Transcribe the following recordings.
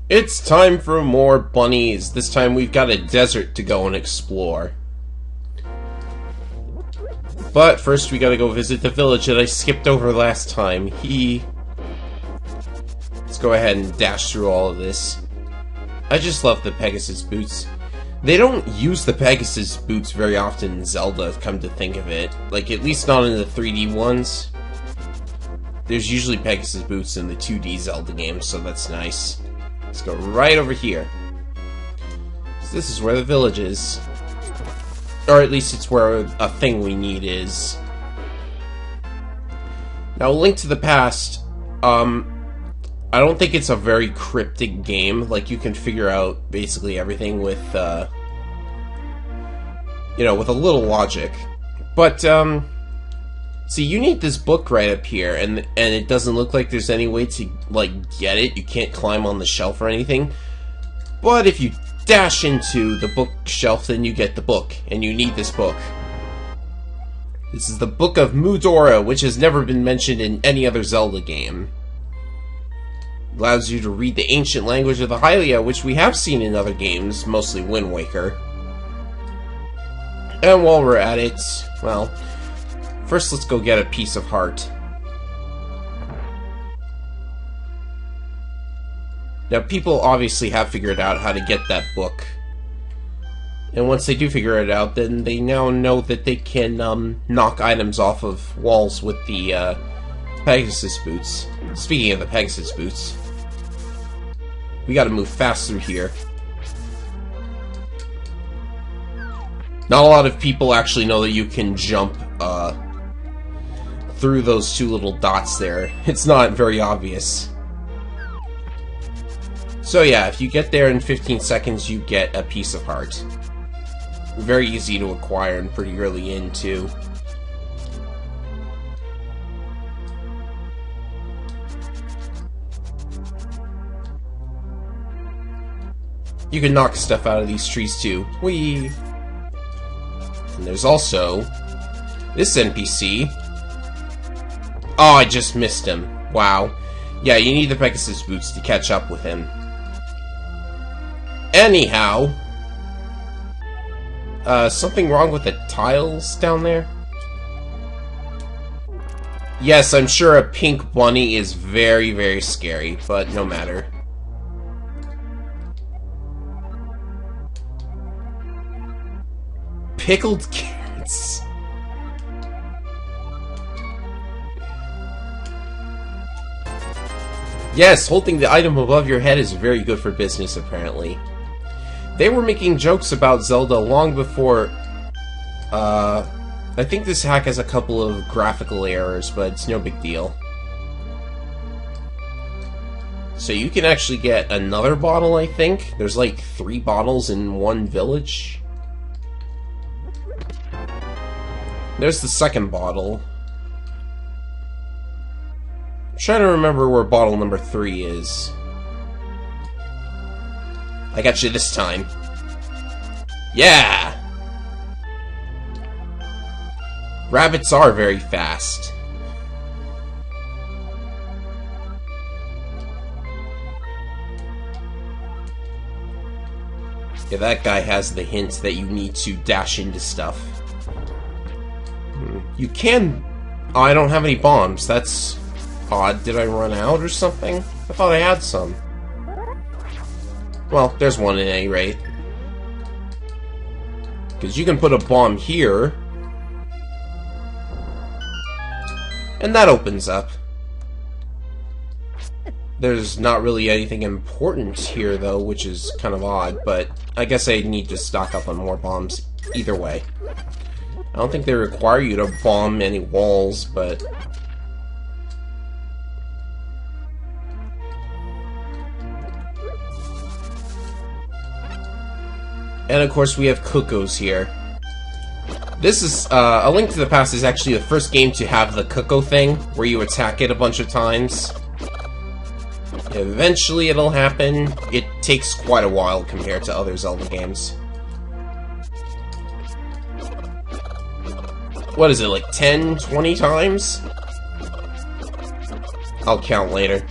It's time for more bunnies. This time we've got a desert to go and explore. But first we gotta go visit the village that I skipped over last time. Let's go ahead and dash through all of this. I just love the Pegasus boots. They don't use the Pegasus boots very often in Zelda, come to think of it. Like, at least not in the 3D ones. There's usually Pegasus boots in the 2D Zelda games, so that's nice. Let's go right over here. So this is where the village is. Or at least it's where a thing we need is. Now, Link to the Past, I don't think it's a very cryptic game. Like, you can figure out basically everything with, you know, with a little logic. But, see, you need this book right up here, and it doesn't look like there's any way to, like, get it. You can't climb on the shelf or anything. But if you dash into the bookshelf, then you get the book, and you need this book. This is the Book of Zora, which has never been mentioned in any other Zelda game. It allows you to read the ancient language of the Hylia, which we have seen in other games, mostly Wind Waker. And while we're at it, well, first let's go get a piece of heart. Now, people obviously have figured out how to get that book. And once they do figure it out, then they now know that they can knock items off of walls with the Pegasus boots. Speaking of the Pegasus boots, we gotta move fast through here. Not a lot of people actually know that you can jump through those two little dots there. It's not very obvious. So yeah, if you get there in 15 seconds, you get a piece of heart. Very easy to acquire and pretty early in, too. You can knock stuff out of these trees, too. Whee! And there's also this NPC. Oh, I just missed him. Wow. Yeah, you need the Pegasus boots to catch up with him. Anyhow, something wrong with the tiles down there? Yes, I'm sure a pink bunny is very, very scary, but no matter. Pickled carrots. Yes, holding the item above your head is very good for business, apparently. They were making jokes about Zelda long before, I think this hack has a couple of graphical errors, but it's no big deal. So you can actually get another bottle, I think. There's like 3 bottles in one village. There's the second bottle. I'm trying to remember where bottle number 3 is. I got you this time. Yeah! Rabbits are very fast. Yeah, that guy has the hint that you need to dash into stuff. You can... Oh, I don't have any bombs. That's odd. Did I run out or something? I thought I had some. Well, there's one at any rate. Because you can put a bomb here. And that opens up. There's not really anything important here, though, which is kind of odd. But I guess I need to stock up on more bombs either way. I don't think they require you to bomb any walls, but... And of course we have Cuckoos here. This is, A Link to the Past is actually the first game to have the Cuckoo thing, where you attack it a bunch of times. Eventually it'll happen. It takes quite a while compared to other Zelda games. What is it, like 10, 20 times? I'll count later.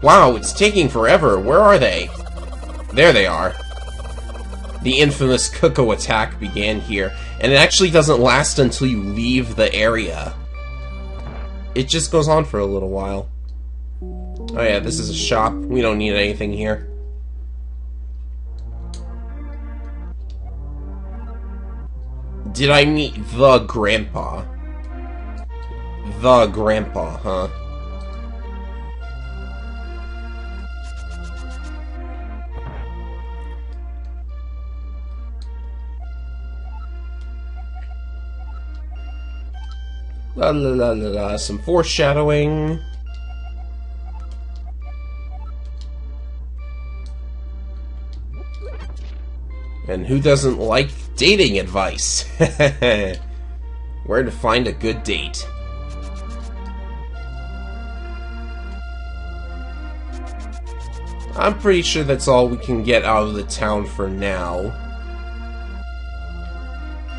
Wow, it's taking forever. Where are they? There they are. The infamous Cuckoo attack began here, and it actually doesn't last until you leave the area. It just goes on for a little while. Oh yeah, this is a shop. We don't need anything here. Did I meet the grandpa? The grandpa, huh? La la la la la, some foreshadowing. And who doesn't like dating advice? Where to find a good date. I'm pretty sure that's all we can get out of the town for now.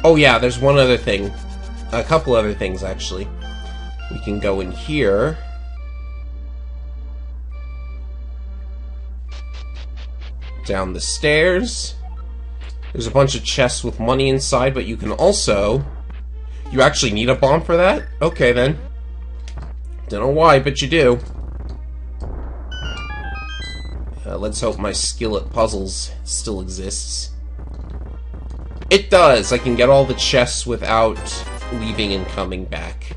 Oh yeah, there's one other thing. A couple other things, actually. We can go in here. Down the stairs. There's a bunch of chests with money inside, but you can also... You actually need a bomb for that? Okay, then. Don't know why, but you do. Let's hope my skill at puzzles still exists. It does! I can get all the chests without leaving and coming back.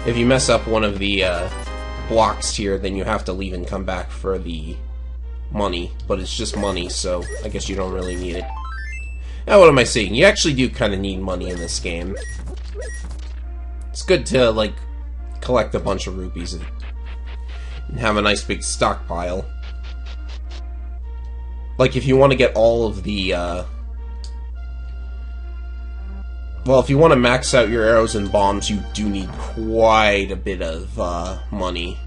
If you mess up one of the blocks here, then you have to leave and come back for the money. But it's just money, so I guess you don't really need it. Now what am I saying? You actually do kind of need money in this game. It's good to, like, collect a bunch of rupees and have a nice big stockpile. Like, if you want to get all of the, well, if you want to max out your arrows and bombs, you do need quite a bit of, money.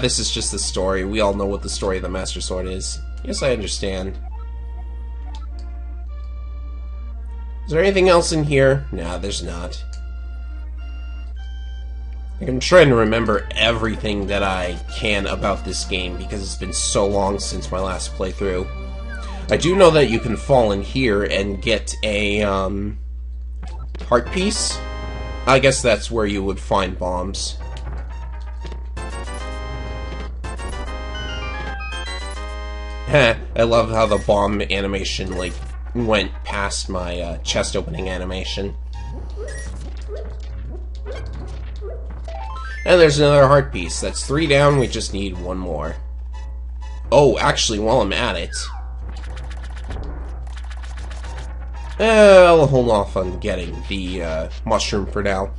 This is just the story. We all know what the story of the Master Sword is. Yes, I understand. Is there anything else in here? Nah, there's not. I'm trying to remember everything that I can about this game because it's been so long since my last playthrough. I do know that you can fall in here and get a, heart piece. I guess that's where you would find bombs. I love how the bomb animation, like, went past my chest opening animation. And there's another heart piece. That's 3 down, we just need 1 more. Oh, actually, while I'm at it... I'll hold off on getting the mushroom for now.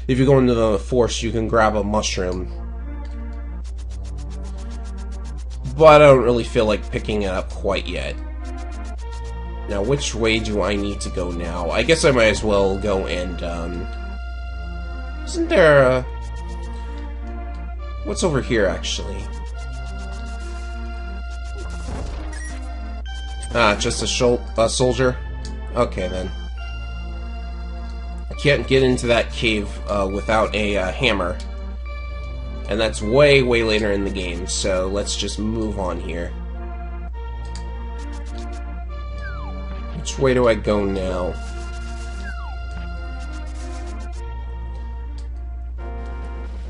If you go into the forest, you can grab a mushroom. But I don't really feel like picking it up quite yet. Now, which way do I need to go now? I guess I might as well go and, Isn't there a... What's over here, actually? Ah, just a soldier? Okay, then. I can't get into that cave without a hammer. And that's way, way later in the game, so let's just move on here. Which way do I go now?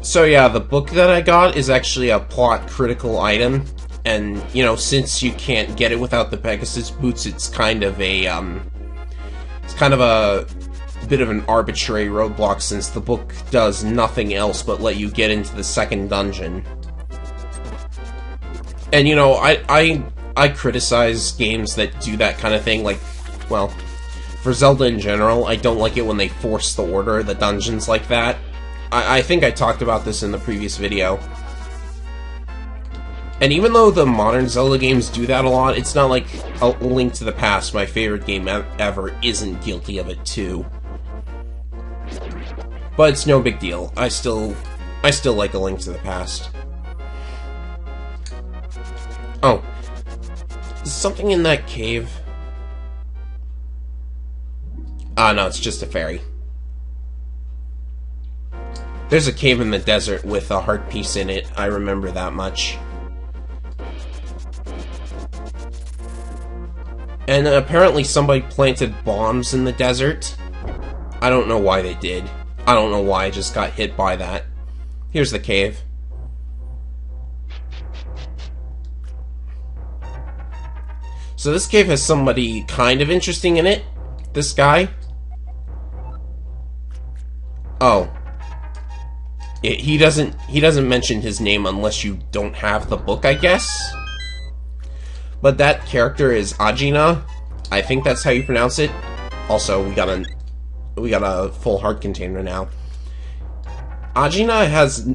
So yeah, the book that I got is actually a plot critical item, and, you know, since you can't get it without the Pegasus boots, it's kind of a, bit of an arbitrary roadblock, since the book does nothing else but let you get into the second dungeon. And, you know, I criticize games that do that kind of thing, like, well, for Zelda in general, I don't like it when they force the order of the dungeons like that. I think I talked about this in the previous video. And even though the modern Zelda games do that a lot, it's not like A Link to the Past, my favorite game ever, isn't guilty of it too. But it's no big deal. I still like A Link to the Past. Oh. something in that cave? Ah, no, it's just a fairy. There's a cave in the desert with a heart piece in it. I remember that much. And apparently somebody planted bombs in the desert. I don't know why they did. I don't know why I just got hit by that. Here's the cave. So this cave has somebody kind of interesting in it. This guy. Oh. He doesn't mention his name unless you don't have the book, I guess. But that character is Ajina. I think that's how you pronounce it. Also, we got a full heart container now. Ajina has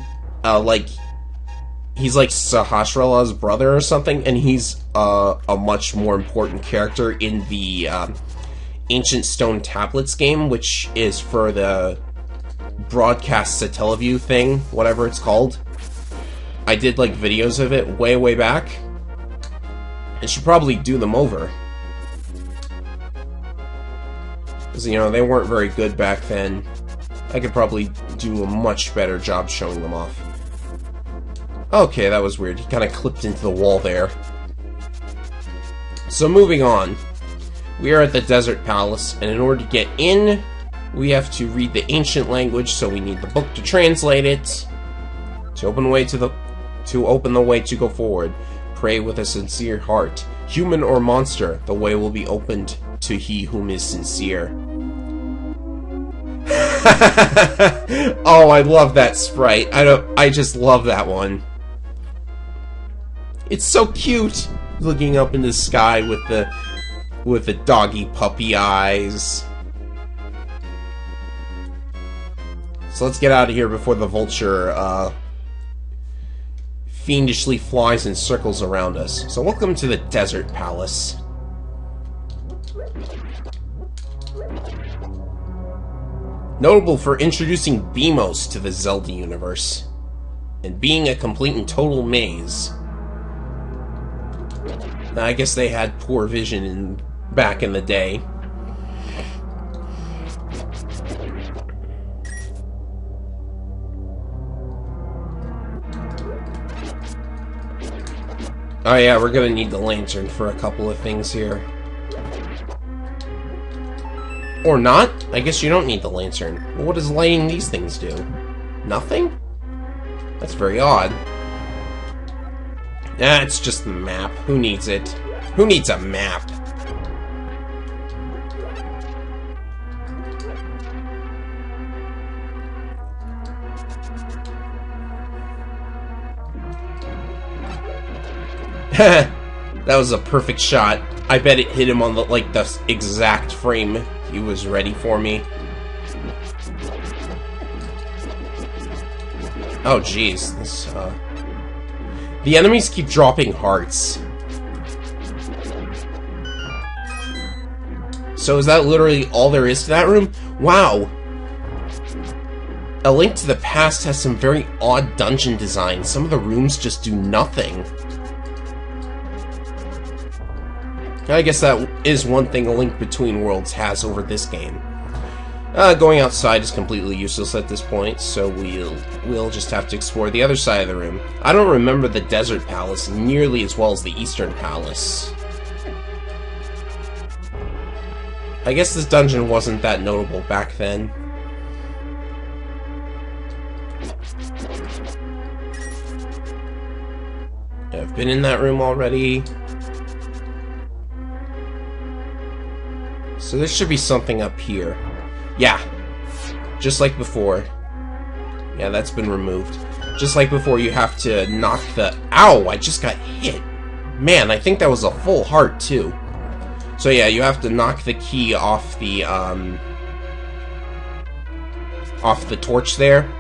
he's like Sahasrara's brother or something, and he's a much more important character in the Ancient Stone Tablets game, which is for the broadcast Satellaview thing, whatever it's called. I did like videos of it way back. I should probably do them over. Because, you know, they weren't very good back then. I could probably do a much better job showing them off. Okay, that was weird. He kind of clipped into the wall there. So moving on. We are at the Desert Palace, and in order to get in, we have to read the ancient language, so we need the book to translate it. To open the way to go forward. Pray with a sincere heart. Human or monster, the way will be opened to he whom is sincere. Oh, I love that sprite. I just love that one. It's so cute, looking up in the sky with the doggy puppy eyes. So let's get out of here before the vulture fiendishly flies in circles around us. So welcome to the Desert Palace. Notable for introducing Beamos to the Zelda universe, and being a complete and total maze. Now, I guess they had poor vision back in the day. Oh yeah, we're gonna need the lantern for a couple of things here. Or not? I guess you don't need the lantern. Well, what does lighting these things do? Nothing? That's very odd. Ah, it's just the map. Who needs it? Who needs a map? That was a perfect shot. I bet it hit him on the exact frame he was ready for me. Oh jeez, the enemies keep dropping hearts. So is that literally all there is to that room? Wow! A Link to the Past has some very odd dungeon design. Some of the rooms just do nothing. I guess that is one thing A Link Between Worlds has over this game. Going outside is completely useless at this point, so we'll just have to explore the other side of the room. I don't remember the Desert Palace nearly as well as the Eastern Palace. I guess this dungeon wasn't that notable back then. I've been in that room already. So there should be something up here. Yeah. Just like before. Yeah, that's been removed. Just like before, you have to knock the... Ow! I just got hit! Man, I think that was a full heart, too. So yeah, you have to knock the key off the torch there.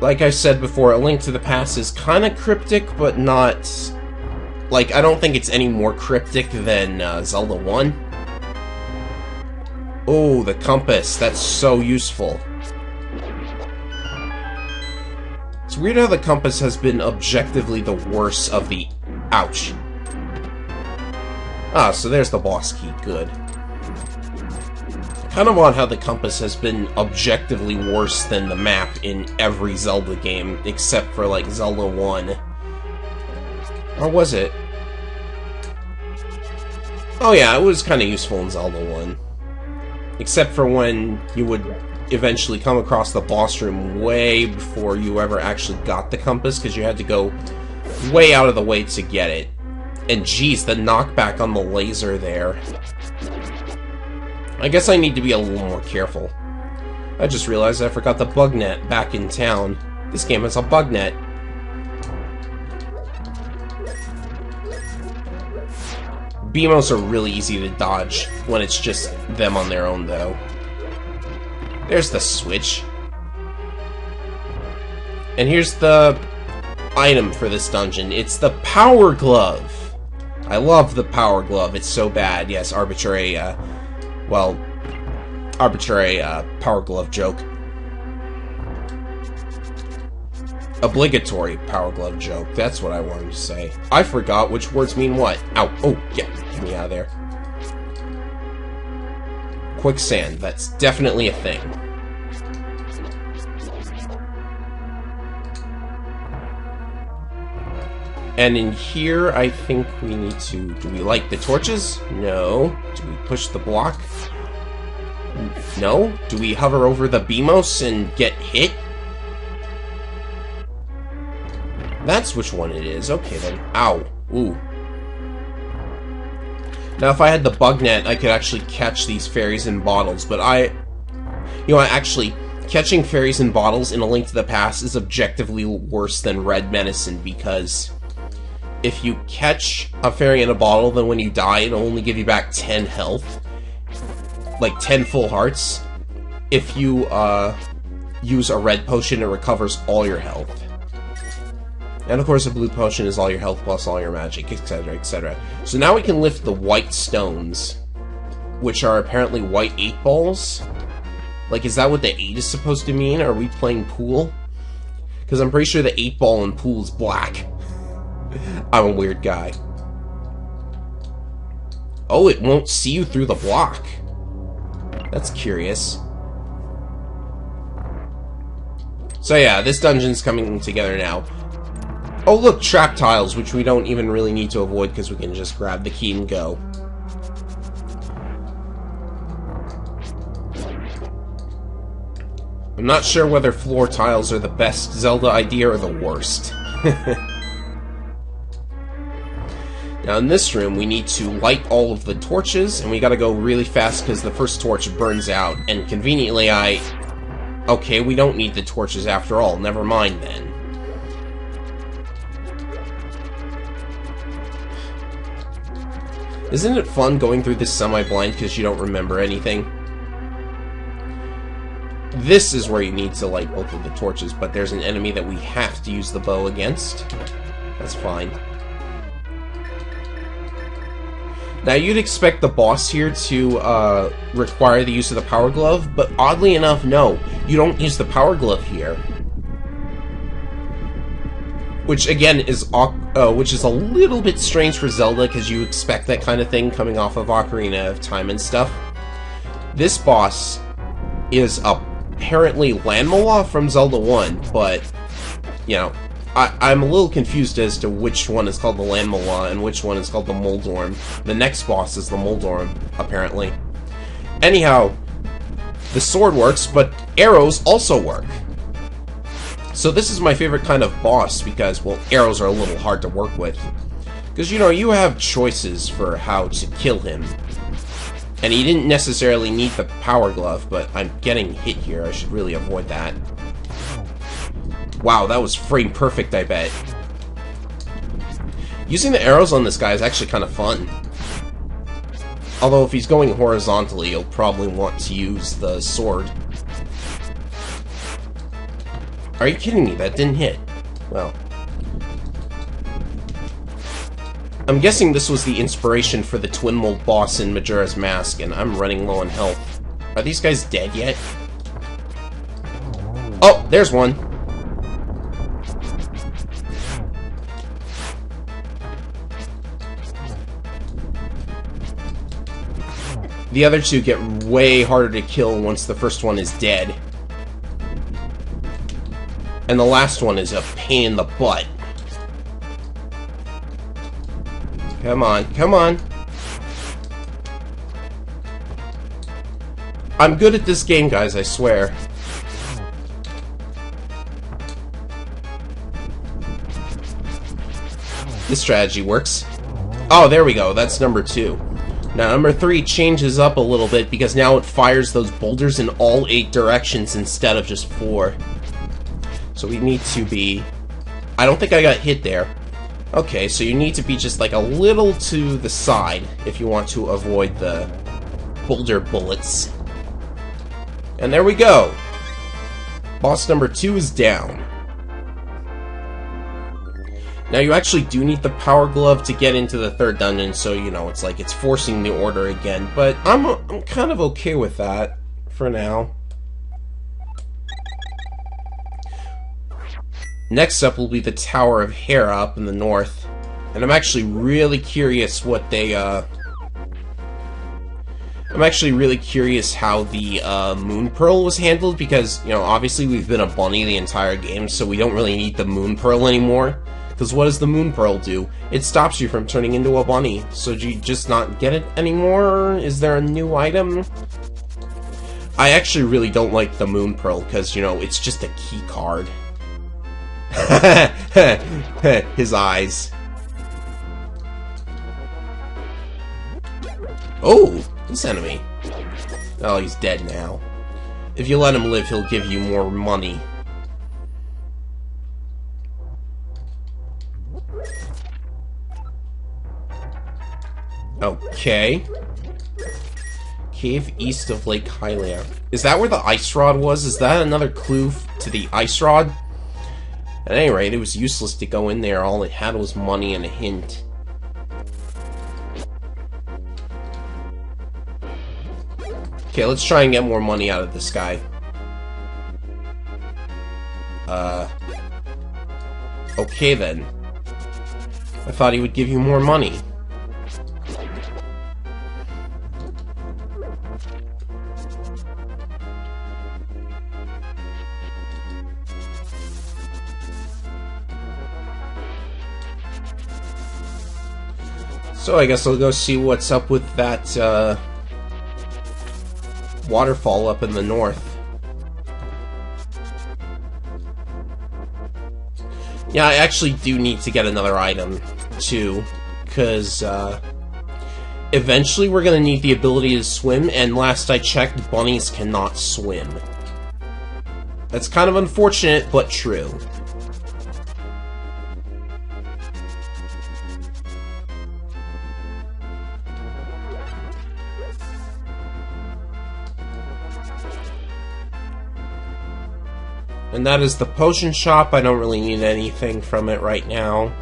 Like I said before, A Link to the Past is kind of cryptic, but not... Like, I don't think it's any more cryptic than Zelda 1. Oh, the compass. That's so useful. It's weird how the compass has been objectively the worst of the... Ouch. Ah, so there's the boss key. Good. Kind of odd how the compass has been objectively worse than the map in every Zelda game, except for, like, Zelda 1. Or was it? Oh yeah, it was kind of useful in Zelda 1. Except for when you would eventually come across the boss room way before you ever actually got the compass, because you had to go way out of the way to get it. And geez, the knockback on the laser there. I guess I need to be a little more careful. I just realized I forgot the bug net back in town. This game has a bug net. Beamos are really easy to dodge when it's just them on their own, though. There's the switch. And here's the item for this dungeon. It's the Power Glove. I love the Power Glove. It's so bad. Yes, arbitrary Power Glove joke. Obligatory Power Glove joke. That's what I wanted to say. I forgot which words mean what. Ow. Oh, yeah. Get me out of there. Quicksand. That's definitely a thing. And in here, I think we need to... Do we light the torches? No. Do we push the block? No. Do we hover over the Beamos and get hit? That's which one it is. Okay, then. Ow. Ooh. Now, if I had the bug net, I could actually catch these fairies in bottles, but actually, catching fairies in bottles in A Link to the Past is objectively worse than Red Medicine, because if you catch a fairy in a bottle, then when you die, it'll only give you back 10 health. Like, 10 full hearts. If you, use a red potion, it recovers all your health. And of course, a blue potion is all your health plus all your magic, etc., etc. So now we can lift the white stones, which are apparently white 8 balls. Like, is that what the 8 is supposed to mean? Are we playing pool? Because I'm pretty sure the 8 ball in pool is black. I'm a weird guy. Oh, it won't see you through the block. That's curious. So yeah, this dungeon's coming together now. Oh look, trap tiles, which we don't even really need to avoid because we can just grab the key and go. I'm not sure whether floor tiles are the best Zelda idea or the worst. Now in this room, we need to light all of the torches, and we gotta go really fast because the first torch burns out, and conveniently okay, we don't need the torches after all, never mind then. Isn't it fun going through this semi-blind because you don't remember anything? This is where you need to light both of the torches, but there's an enemy that we have to use the bow against. That's fine. Now, you'd expect the boss here to require the use of the Power Glove, but oddly enough, no. You don't use the Power Glove here. Which, again, is a little bit strange for Zelda, because you expect that kind of thing coming off of Ocarina of Time and stuff. This boss is apparently Lanmola from Zelda 1, but, you know, I'm a little confused as to which one is called the Lanmola and which one is called the Moldorm. The next boss is the Moldorm, apparently. Anyhow, the sword works, but arrows also work. So this is my favorite kind of boss because, well, arrows are a little hard to work with. Because, you know, you have choices for how to kill him. And he didn't necessarily need the Power Glove, but I'm getting hit here. I should really avoid that. Wow, that was frame perfect, I bet. Using the arrows on this guy is actually kind of fun. Although if he's going horizontally, you'll probably want to use the sword. Are you kidding me? That didn't hit. Well. I'm guessing this was the inspiration for the Twin Mold boss in Majora's Mask, and I'm running low on health. Are these guys dead yet? Oh, there's one. The other two get way harder to kill once the first one is dead. And the last one is a pain in the butt. Come on, come on. I'm good at this game, guys, I swear. This strategy works. Oh, there we go. That's number 2. Now, number 3 changes up a little bit because now it fires those boulders in all 8 directions instead of just 4. So we need to be... I don't think I got hit there. Okay, so you need to be just like a little to the side if you want to avoid the boulder bullets. And there we go! Boss number 2 is down. Now you actually do need the power glove to get into the 3rd dungeon, so you know, it's like it's forcing the order again, but I'm kind of okay with that for now. Next up will be the Tower of Hera up in the north, and I'm actually really curious what they I'm actually really curious how the Moon Pearl was handled, because, you know, obviously we've been a bunny the entire game, so we don't really need the Moon Pearl anymore. Because what does the Moon Pearl do? It stops you from turning into a bunny. So do you just not get it anymore? Is there a new item? I actually really don't like the Moon Pearl, because, you know, it's just a key card. His eyes. Oh! This enemy. Oh, he's dead now. If you let him live, he'll give you more money. Okay. Cave east of Lake Hylia. Is that where the ice rod was? Is that another clue to the ice rod? At any rate, it was useless to go in there. All it had was money and a hint. Okay, let's try and get more money out of this guy. Okay then. I thought he would give you more money. So I guess I'll go see what's up with that, waterfall up in the north. Yeah, I actually do need to get another item, too, because, eventually we're gonna need the ability to swim, and last I checked, bunnies cannot swim. That's kind of unfortunate, but true. And that is the potion shop. I don't really need anything from it right now.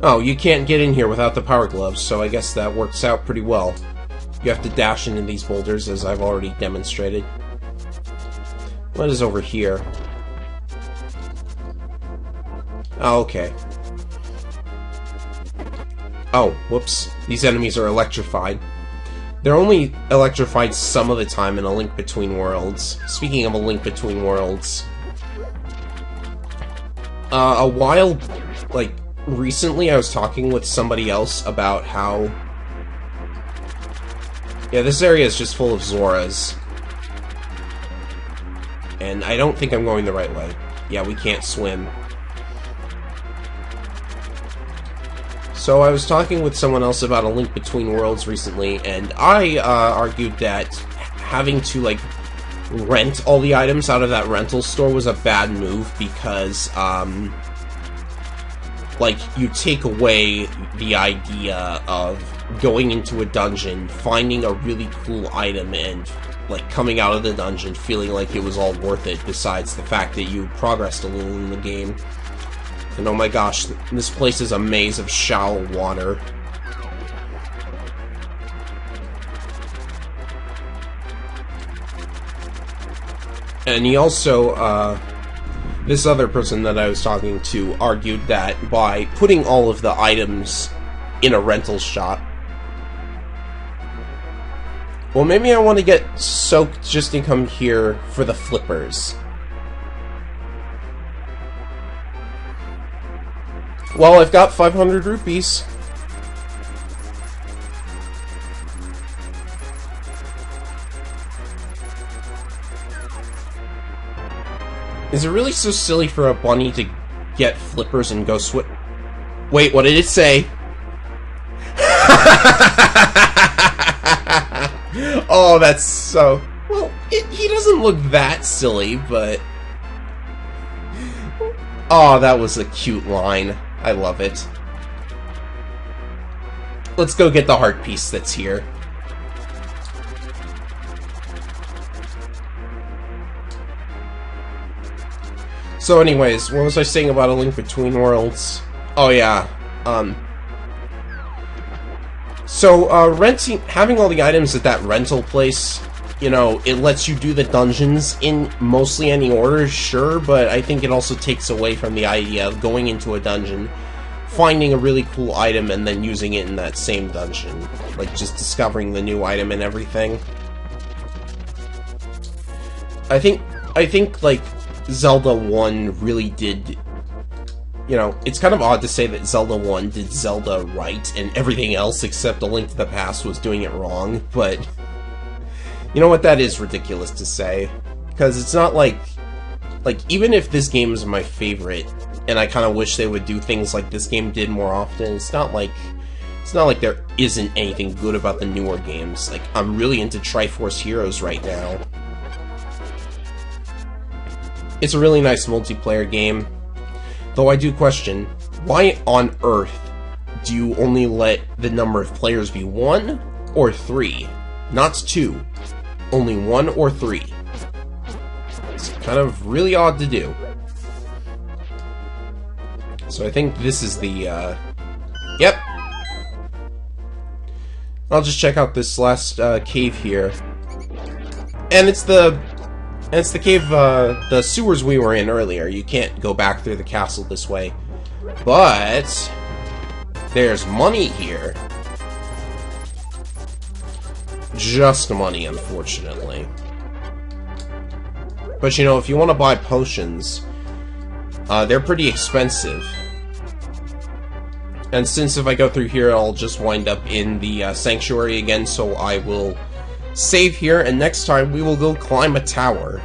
Oh, you can't get in here without the power gloves, so I guess that works out pretty well. You have to dash into these boulders, as I've already demonstrated. What is over here? Oh, okay. Oh, whoops. These enemies are electrified. They're only electrified some of the time in A Link Between Worlds. Speaking of A Link Between Worlds, a while, like, recently I was talking with somebody else about how... Yeah, this area is just full of Zoras. And I don't think I'm going the right way. Yeah, we can't swim. So I was talking with someone else about A Link Between Worlds recently, and I argued that having to, like, rent all the items out of that rental store was a bad move because, like, you take away the idea of going into a dungeon, finding a really cool item, and, like, coming out of the dungeon feeling like it was all worth it, besides the fact that you progressed a little in the game. And oh my gosh, this place is a maze of shallow water. And he also, this other person that I was talking to argued that by putting all of the items in a rental shop. Well, maybe I want to get soaked just to come here for the flippers. Well, I've got 500 rupees. Is it really so silly for a bunny to get flippers and go Wait, what did it say? Oh, that's so... Well, he doesn't look that silly, but... Oh, that was a cute line. I love it. Let's go get the heart piece that's here. So anyways, what was I saying about A Link Between Worlds? Oh yeah, having all the items at that rental place, you know, it lets you do the dungeons in mostly any order, sure, but I think it also takes away from the idea of going into a dungeon, finding a really cool item, and then using it in that same dungeon. Like, just discovering the new item and everything. I think, like, Zelda 1 really did... You know, it's kind of odd to say that Zelda 1 did Zelda right, and everything else except A Link to the Past was doing it wrong, but... You know what, that is ridiculous to say. Because it's not like... Like, even if this game is my favorite, and I kind of wish they would do things like this game did more often, it's not like there isn't anything good about the newer games. Like, I'm really into Triforce Heroes right now. It's a really nice multiplayer game. Though I do question, why on earth do you only let the number of players be 1 or 3? Not 2. Only 1 or 3. It's kind of really odd to do. So I think this is the, Yep! I'll just check out this last, cave here. And it's the cave, the sewers we were in earlier. You can't go back through the castle this way. But... there's money here. Just money, unfortunately. But, you know, if you want to buy potions, they're pretty expensive. And since if I go through here, I'll just wind up in the, sanctuary again, so I will... save here, and next time we will go climb a tower.